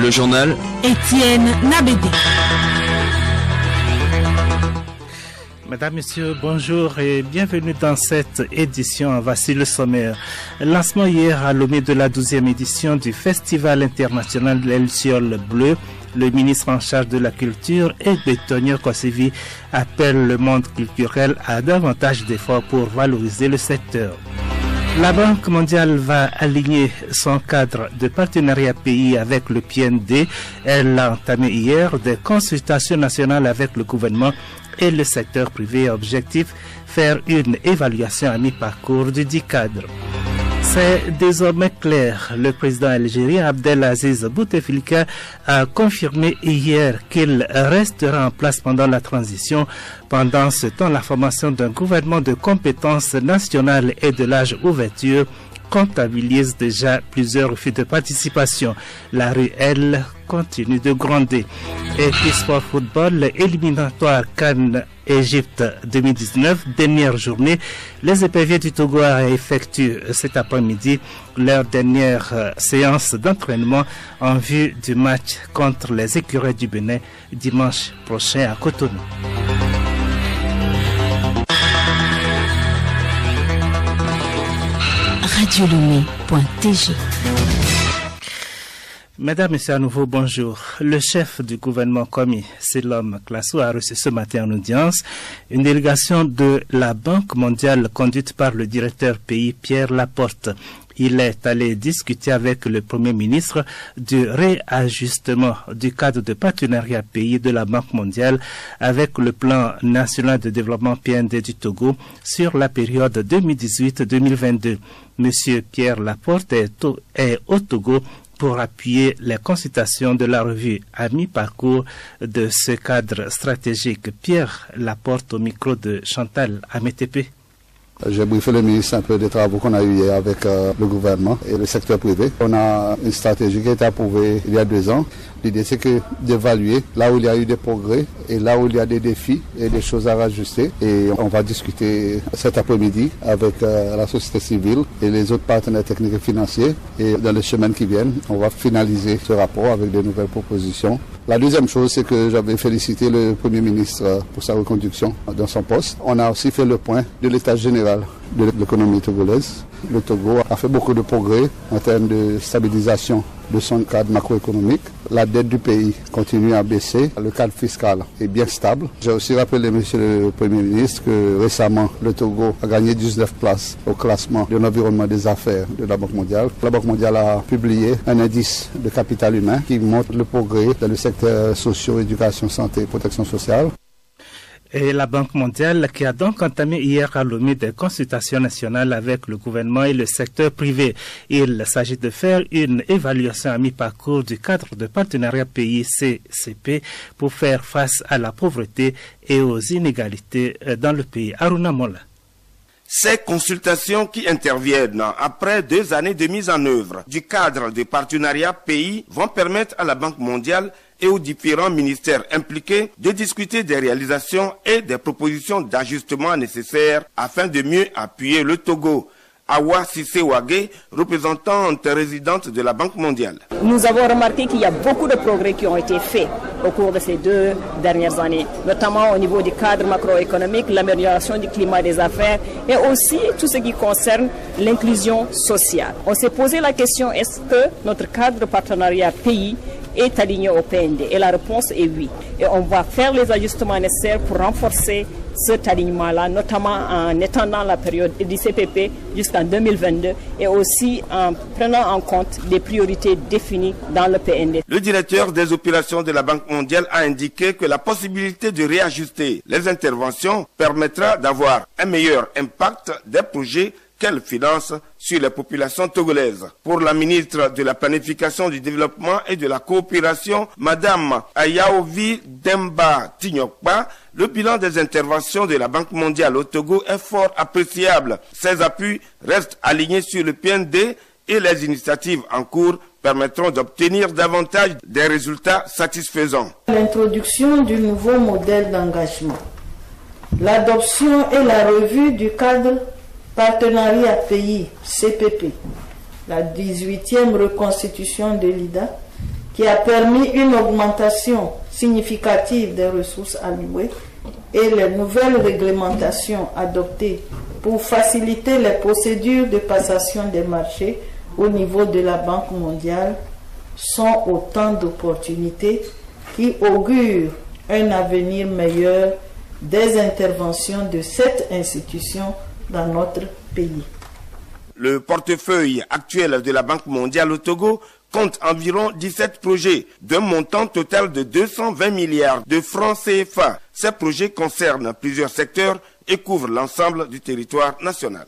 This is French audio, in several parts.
Le journal Étienne Nabédé. Mesdames, Messieurs, bonjour et bienvenue dans cette édition. Voici le sommaire. Lancement hier à Lomé de la 12e édition du Festival international de l'Elciole Bleu. Le ministre en charge de la culture et Bétonio Kossevi appelle le monde culturel à davantage d'efforts pour valoriser le secteur. La Banque mondiale va aligner son cadre de partenariat pays avec le PND. Elle a entamé hier des consultations nationales avec le gouvernement et le secteur privé. Objectif, faire une évaluation à mi-parcours du dit cadre. C'est désormais clair. Le président algérien Abdelaziz Bouteflika a confirmé hier qu'il restera en place pendant la transition. Pendant ce temps, la formation d'un gouvernement de compétences nationales et de l'âge ouverture comptabilise déjà plusieurs refus de participation. La rue, elle, continue de gronder. Et puis sport football, éliminatoire CAN Égypte 2019, dernière journée. Les éperviers du Togo effectuent cet après-midi leur dernière séance d'entraînement en vue du match contre les écureuils du Bénin dimanche prochain à Cotonou. radiolomé.tg. Mesdames, Messieurs, à nouveau, bonjour. Le chef du gouvernement Komi, Selom Klasso, a reçu ce matin en audience une délégation de la Banque mondiale conduite par le directeur pays Pierre Laporte. Il est allé discuter avec le Premier ministre du réajustement du cadre de partenariat pays de la Banque mondiale avec le plan national de développement PND du Togo sur la période 2018-2022. Monsieur Pierre Laporte est au Togo pour appuyer les consultations de la revue à mi-parcours de ce cadre stratégique. Pierre Laporte au micro de Chantal Amétépé. J'ai briefé le ministre un peu des travaux qu'on a eu hier avec le gouvernement et le secteur privé. On a une stratégie qui a été approuvée il y a 2 ans. L'idée, c'est d'évaluer là où il y a eu des progrès et là où il y a des défis et des choses à rajuster. Et on va discuter cet après-midi avec la société civile et les autres partenaires techniques et financiers. Et dans les semaines qui viennent, on va finaliser ce rapport avec de nouvelles propositions. La deuxième chose, c'est que j'avais félicité le Premier ministre pour sa reconduction dans son poste. On a aussi fait le point de l'état général de l'économie togolaise. Le Togo a fait beaucoup de progrès en termes de stabilisation de son cadre macroéconomique. La dette du pays continue à baisser. Le cadre fiscal est bien stable. J'ai aussi rappelé, monsieur le Premier ministre, que récemment, le Togo a gagné 19 places au classement de l'environnement des affaires de la Banque mondiale. La Banque mondiale a publié un indice de capital humain qui montre le progrès dans le secteur socio, éducation, santé et protection sociale. Et la Banque mondiale qui a donc entamé hier à Lomé des consultations nationales avec le gouvernement et le secteur privé. Il s'agit de faire une évaluation à mi-parcours du cadre de partenariat pays CCP pour faire face à la pauvreté et aux inégalités dans le pays. Aruna Mola. Ces consultations qui interviennent après 2 années de mise en œuvre du cadre de partenariat pays vont permettre à la Banque mondiale et aux différents ministères impliqués de discuter des réalisations et des propositions d'ajustement nécessaires afin de mieux appuyer le Togo. Awa Sissé Wagé, représentante résidente de la Banque mondiale. Nous avons remarqué qu'il y a beaucoup de progrès qui ont été faits au cours de ces 2 dernières années, notamment au niveau du cadre macroéconomique, l'amélioration du climat des affaires et aussi tout ce qui concerne l'inclusion sociale. On s'est posé la question, est-ce que notre cadre de partenariat pays est aligné au PND? Et la réponse est oui. Et on va faire les ajustements nécessaires pour renforcer cet alignement-là, notamment en étendant la période du CPP jusqu'en 2022 et aussi en prenant en compte les priorités définies dans le PND. Le directeur des opérations de la Banque mondiale a indiqué que la possibilité de réajuster les interventions permettra d'avoir un meilleur impact des projets qu'elle finance sur les populations togolaises. Pour la ministre de la Planification du Développement et de la Coopération, Madame Ayaovi Demba Tignokpa, le bilan des interventions de la Banque mondiale au Togo est fort appréciable. Ces appuis restent alignés sur le PND et les initiatives en cours permettront d'obtenir davantage des résultats satisfaisants. L'introduction du nouveau modèle d'engagement, l'adoption et la revue du cadre partenariat pays CPP, la 18e reconstitution de l'IDA qui a permis une augmentation significative des ressources allouées, et les nouvelles réglementations adoptées pour faciliter les procédures de passation des marchés au niveau de la Banque mondiale sont autant d'opportunités qui augurent un avenir meilleur des interventions de cette institution dans notre pays. Le portefeuille actuel de la Banque mondiale au Togo compte environ 17 projets d'un montant total de 220 milliards de francs CFA. Ces projets concernent plusieurs secteurs et couvrent l'ensemble du territoire national.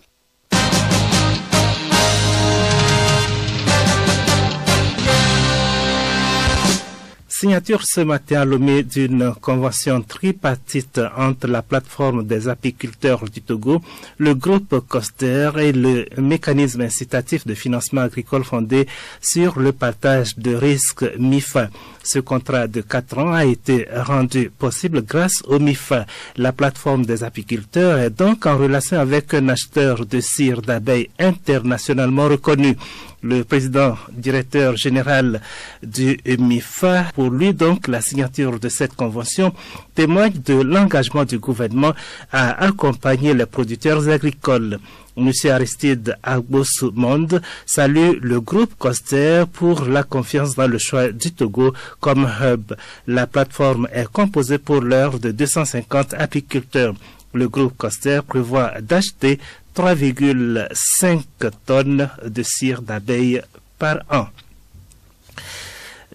Signature ce matin à Lomé d'une convention tripartite entre la plateforme des apiculteurs du Togo, le groupe COSTER et le mécanisme incitatif de financement agricole fondé sur le partage de risques MIFA. Ce contrat de 4 ans a été rendu possible grâce au MIFA. La plateforme des apiculteurs est donc en relation avec un acheteur de cire d'abeilles internationalement reconnu. Le président directeur général du MIFA, pour lui donc, la signature de cette convention témoigne de l'engagement du gouvernement à accompagner les producteurs agricoles. M. Aristide Agbosu-Monde salue le groupe COSTER pour la confiance dans le choix du Togo comme hub. La plateforme est composée pour l'heure de 250 apiculteurs. Le groupe COSTER prévoit d'acheter 3,5 tonnes de cire d'abeilles par an.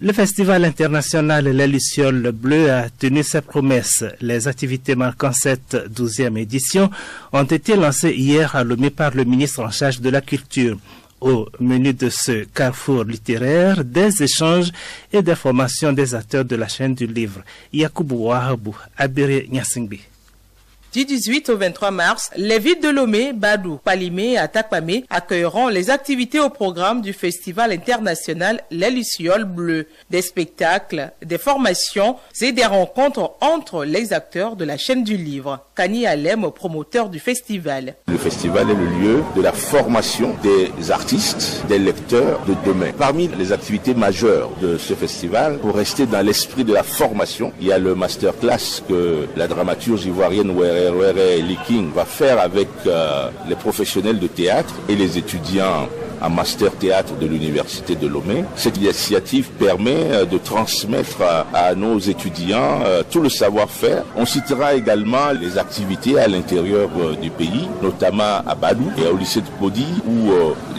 Le Festival international Les Lucioles Bleues a tenu ses promesses. Les activités marquant cette 12e édition ont été lancées hier à Lomé par le ministre en charge de la Culture. Au menu de ce carrefour littéraire, des échanges et des formations des acteurs de la chaîne du livre. Yakubu Wahabou, Abiré Nyasingbi. Du 18 au 23 mars, les villes de Lomé, Badou, Palimé et Atakpamé accueilleront les activités au programme du Festival international Les Lucioles Bleues. Des spectacles, des formations et des rencontres entre les acteurs de la chaîne du livre. Kani Alem, promoteur du festival. Le festival est le lieu de la formation des artistes, des lecteurs de demain. Parmi les activités majeures de ce festival, pour rester dans l'esprit de la formation, il y a le masterclass que la dramaturge ivoirienne Were Liking va faire avec les professionnels de théâtre et les étudiants en master théâtre de l'université de Lomé. Cette initiative permet de transmettre à nos étudiants tout le savoir-faire. On citera également les activités à l'intérieur du pays, notamment à Badou et au lycée de Podi, où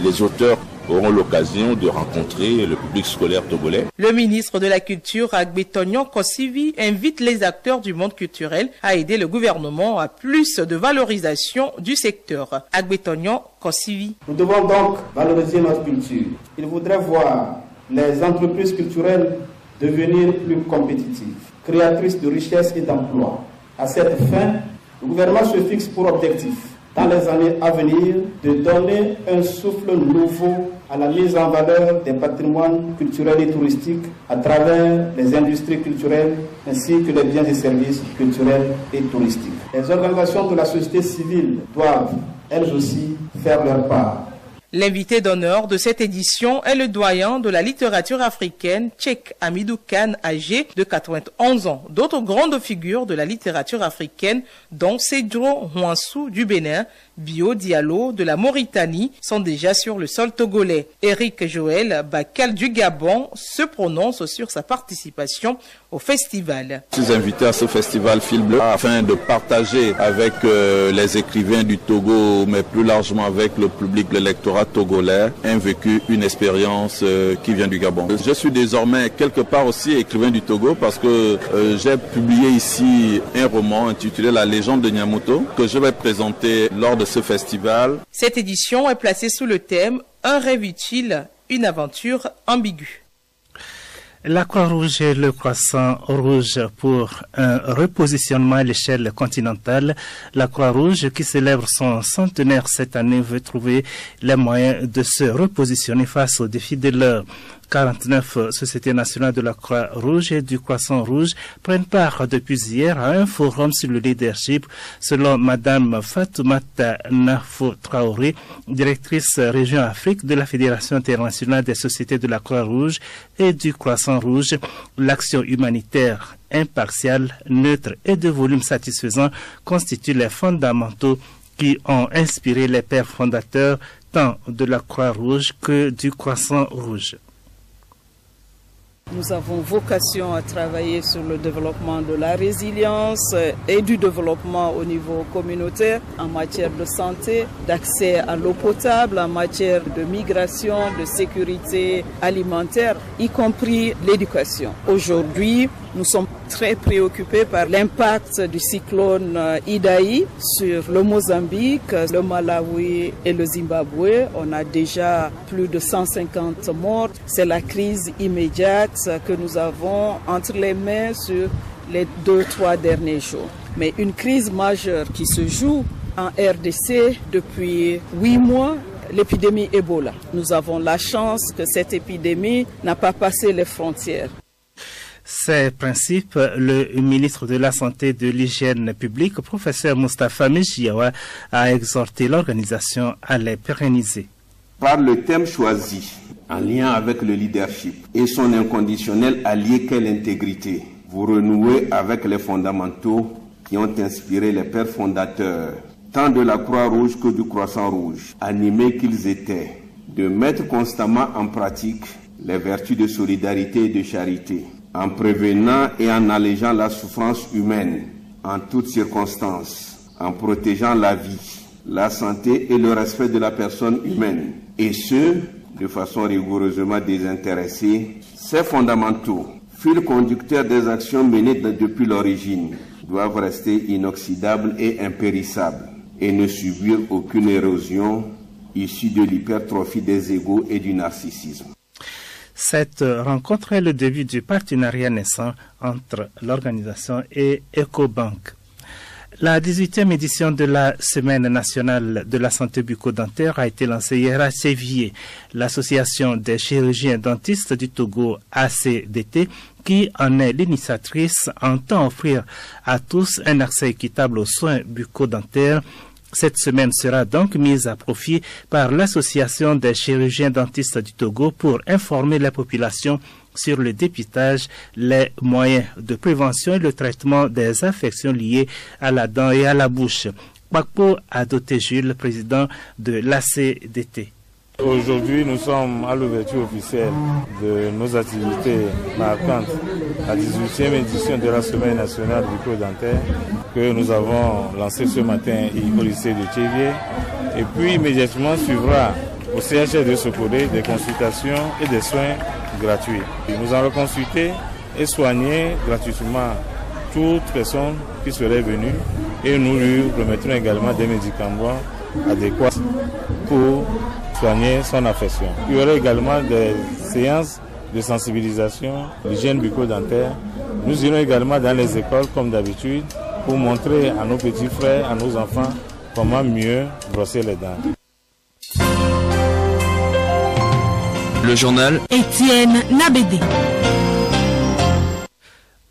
les auteurs auront l'occasion de rencontrer le public scolaire togolais. Le ministre de la Culture, Agbetonyon Kosivi, invite les acteurs du monde culturel à aider le gouvernement à plus de valorisation du secteur. Agbetonyon Kosivi. Nous devons donc valoriser notre culture. Il voudrait voir les entreprises culturelles devenir plus compétitives, créatrices de richesses et d'emplois. À cette fin, le gouvernement se fixe pour objectif, dans les années à venir, de donner un souffle nouveau à la mise en valeur des patrimoines culturels et touristiques à travers les industries culturelles ainsi que les biens et services culturels et touristiques. Les organisations de la société civile doivent, elles aussi, faire leur part. L'invité d'honneur de cette édition est le doyen de la littérature africaine, Tchèque Amidou Kane, âgé de 91 ans. D'autres grandes figures de la littérature africaine, dont Cédro Houansou du Bénin, Bio Diallo de la Mauritanie, sont déjà sur le sol togolais. Éric Joël Bakal du Gabon se prononce sur sa participation au festival. Je suis invité à ce festival Fil Bleu afin de partager avec les écrivains du Togo, mais plus largement avec le public, l'électorat togolais, un vécu, une expérience qui vient du Gabon. Je suis désormais quelque part aussi écrivain du Togo parce que j'ai publié ici un roman intitulé La légende de Nyamoto que je vais présenter lors de ce festival. Cette édition est placée sous le thème « Un rêve utile, une aventure ambiguë ». La Croix-Rouge et le Croissant Rouge pour un repositionnement à l'échelle continentale. La Croix-Rouge, qui célèbre son centenaire cette année, veut trouver les moyens de se repositionner face aux défis de l'heure. 49 sociétés nationales de la Croix-Rouge et du Croissant-Rouge prennent part depuis hier à un forum sur le leadership, selon Madame Fatoumata Nafo Traoré, directrice région Afrique de la Fédération internationale des sociétés de la Croix-Rouge et du Croissant-Rouge. L'action humanitaire impartiale, neutre et de volume satisfaisant constituent les fondamentaux qui ont inspiré les pères fondateurs tant de la Croix-Rouge que du Croissant-Rouge. Nous avons vocation à travailler sur le développement de la résilience et du développement au niveau communautaire en matière de santé, d'accès à l'eau potable, en matière de migration, de sécurité alimentaire, y compris l'éducation. Aujourd'hui, nous sommes très préoccupés par l'impact du cyclone Idai sur le Mozambique, le Malawi et le Zimbabwe. On a déjà plus de 150 morts. C'est la crise immédiate que nous avons entre les mains sur les 2-3 derniers jours. Mais une crise majeure qui se joue en RDC depuis 8 mois, l'épidémie Ebola. Nous avons la chance que cette épidémie n'a pas passé les frontières. Ces principes, le ministre de la Santé et de l'Hygiène publique, professeur Moustapha Mejiawa, a exhorté l'organisation à les pérenniser. Par le thème choisi, en lien avec le leadership et son inconditionnel allié qu'est l'intégrité, vous renouez avec les fondamentaux qui ont inspiré les pères fondateurs, tant de la Croix-Rouge que du Croissant-Rouge, animés qu'ils étaient, de mettre constamment en pratique les vertus de solidarité et de charité, en prévenant et en allégeant la souffrance humaine en toutes circonstances, en protégeant la vie, la santé et le respect de la personne humaine, et ce, de façon rigoureusement désintéressée. Ces fondamentaux, fil conducteur des actions menées depuis l'origine, doivent rester inoxydables et impérissables, et ne subir aucune érosion issue de l'hypertrophie des égos et du narcissisme. Cette rencontre est le début du partenariat naissant entre l'organisation et EcoBank. La 18e édition de la Semaine nationale de la santé bucco-dentaire a été lancée hier à Séville. L'association des chirurgiens dentistes du Togo, ACDT, qui en est l'initiatrice, entend offrir à tous un accès équitable aux soins bucco-dentaires. Cette semaine sera donc mise à profit par l'Association des chirurgiens dentistes du Togo pour informer la population sur le dépistage, les moyens de prévention et le traitement des affections liées à la dent et à la bouche. Bakpo Adoté Jules, président de l'ACDT. Aujourd'hui, nous sommes à l'ouverture officielle de nos activités marquantes, la 18e édition de la Semaine nationale bucco-dentaire que nous avons lancée ce matin au lycée de Tchévier. Et puis immédiatement suivra au CHR de Sokodé des consultations et des soins gratuits. Et nous allons consulter et soigner gratuitement toute personne qui serait venue et nous lui remettrons également des médicaments adéquats pour soigner son affection. Il y aura également des séances de sensibilisation, l'hygiène bucco-dentaire. Nous irons également dans les écoles comme d'habitude pour montrer à nos petits frères, à nos enfants, comment mieux brosser les dents. Le journal Étienne Nabédé.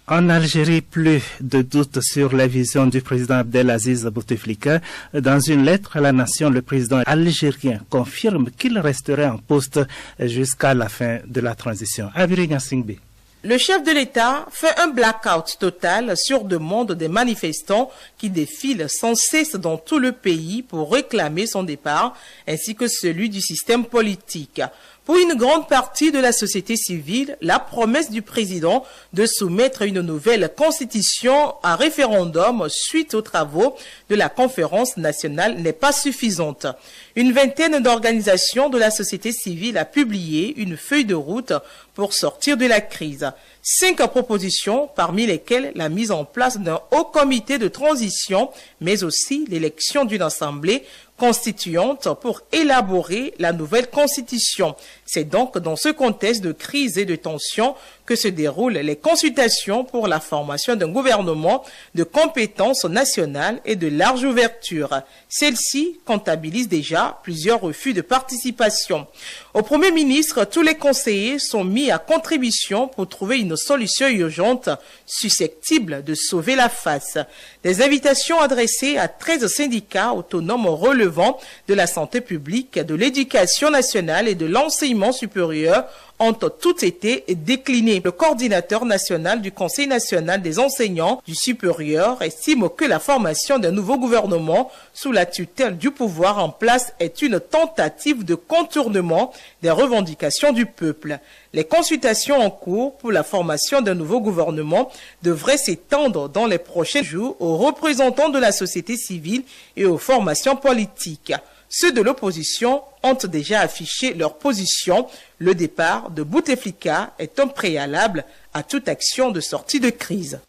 En Algérie, plus de doutes sur la vision du président Abdelaziz Bouteflika. Dans une lettre à la nation, le président algérien confirme qu'il resterait en poste jusqu'à la fin de la transition. Abirignan Singbe. Le chef de l'État fait un blackout total sur demande des manifestants qui défilent sans cesse dans tout le pays pour réclamer son départ, ainsi que celui du système politique. Pour une grande partie de la société civile, la promesse du président de soumettre une nouvelle constitution à référendum suite aux travaux de la conférence nationale n'est pas suffisante. Une vingtaine d'organisations de la société civile a publié une feuille de route pour sortir de la crise. 5 propositions, parmi lesquelles la mise en place d'un haut comité de transition, mais aussi l'élection d'une assemblée constituante pour élaborer la nouvelle constitution. C'est donc dans ce contexte de crise et de tension que se déroulent les consultations pour la formation d'un gouvernement de compétences nationales et de large ouverture. Celle-ci comptabilise déjà plusieurs refus de participation. Au Premier ministre, tous les conseillers sont mis à contribution pour trouver une solution urgente susceptible de sauver la face. Des invitations adressées à 13 syndicats autonomes relevant de la santé publique, de l'éducation nationale et de l'enseignement supérieur ont toutes été déclinées. Le coordinateur national du Conseil national des enseignants du supérieur estime que la formation d'un nouveau gouvernement sous la tutelle du pouvoir en place est une tentative de contournement des revendications du peuple. Les consultations en cours pour la formation d'un nouveau gouvernement devraient s'étendre dans les prochains jours aux représentants de la société civile et aux formations politiques. Ceux de l'opposition ont déjà affiché leur position. Le départ de Bouteflika est un préalable à toute action de sortie de crise.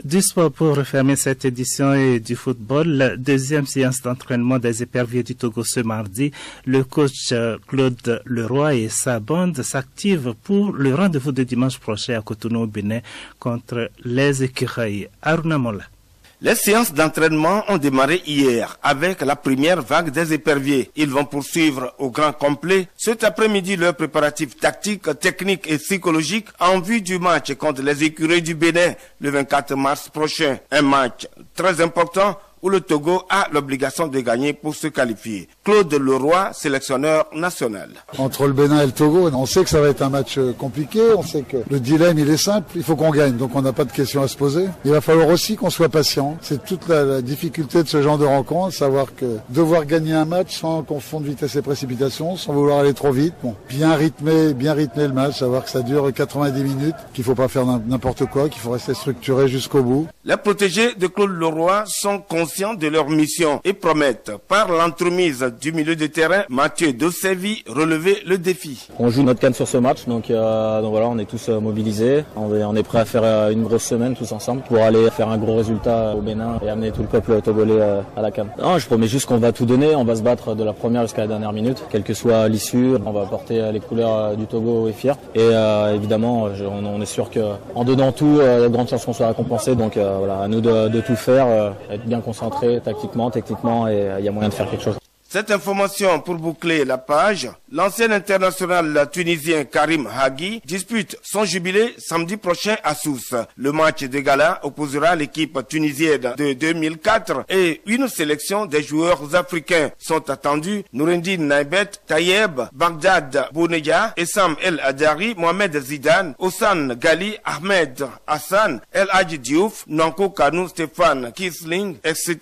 Du sport pour refermer cette édition et du football, deuxième séance d'entraînement des éperviers du Togo ce mardi. Le coach Claude Leroy et sa bande s'activent pour le rendez-vous de dimanche prochain à Cotonou au Bénin contre les écureuils. Aruna Mola. Les séances d'entraînement ont démarré hier avec la première vague des éperviers. Ils vont poursuivre au grand complet cet après-midi leurs préparatifs tactiques, techniques et psychologiques en vue du match contre les écureuils du Bénin le 24 mars prochain. Un match très important où le Togo a l'obligation de gagner pour se qualifier. Claude Leroy, sélectionneur national. Entre le Bénin et le Togo, on sait que ça va être un match compliqué, on sait que le dilemme il est simple, il faut qu'on gagne, donc on n'a pas de questions à se poser. Il va falloir aussi qu'on soit patient, c'est toute la difficulté de ce genre de rencontre, savoir que devoir gagner un match sans confondre vitesse et précipitation, sans vouloir aller trop vite, bon, bien rythmer le match, savoir que ça dure 90 minutes, qu'il faut pas faire n'importe quoi, qu'il faut rester structuré jusqu'au bout. Les protégés de Claude Leroy sont conscients de leur mission et promettent, par l'entremise du milieu de terrain, Mathieu Dossevi, relever le défi. On joue notre CAN sur ce match, donc voilà, on est tous mobilisés. On est prêts à faire une grosse semaine tous ensemble pour aller faire un gros résultat au Bénin et amener tout le peuple togolais à la CAN. Non, je promets juste qu'on va tout donner, on va se battre de la première jusqu'à la dernière minute, quelle que soit l'issue. On va porter les couleurs du Togo et fier. Et évidemment, on est sûr qu'en donnant tout, il y a de grandes chances qu'on soit récompensé. Donc voilà, à nous de tout faire, être bien concentré tactiquement, techniquement, et il y a moyen de faire quelque chose. Cette information pour boucler la page, l'ancien international tunisien Karim Hagui dispute son jubilé samedi prochain à Sousse. Le match de gala opposera l'équipe tunisienne de 2004 et une sélection des joueurs africains. Sont attendus Noureddine Naibet, Tayeb, Bagdad Bouneya, Essam El Adari, Mohamed Zidane, Ossan Gali, Ahmed Hassan, El Hadji Diouf, Nanko Kanou, Stéphane Kisling, etc.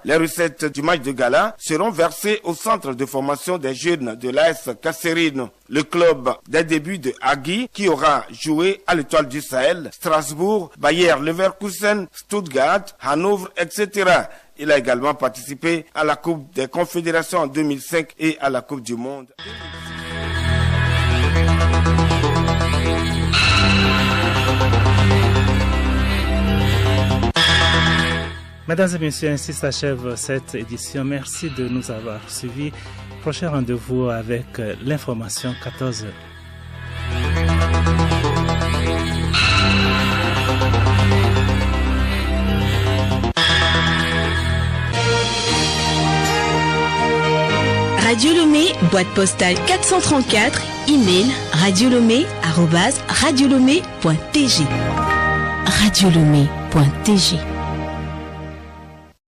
Les recettes du match de gala seront versées au centre de formation des jeunes de l'AS Kasserine, le club des débuts de Hagui qui aura joué à l'Étoile du Sahel, Strasbourg, Bayer Leverkusen, Stuttgart, Hanovre, etc. Il a également participé à la Coupe des Confédérations en 2005 et à la Coupe du Monde. Mesdames et messieurs, ainsi s'achève cette édition. Merci de nous avoir suivis. Prochain rendez-vous avec l'information 14h. Radio Lomé, boîte postale 434, email radiolomé@radiolomé.tg. radiolomé.tg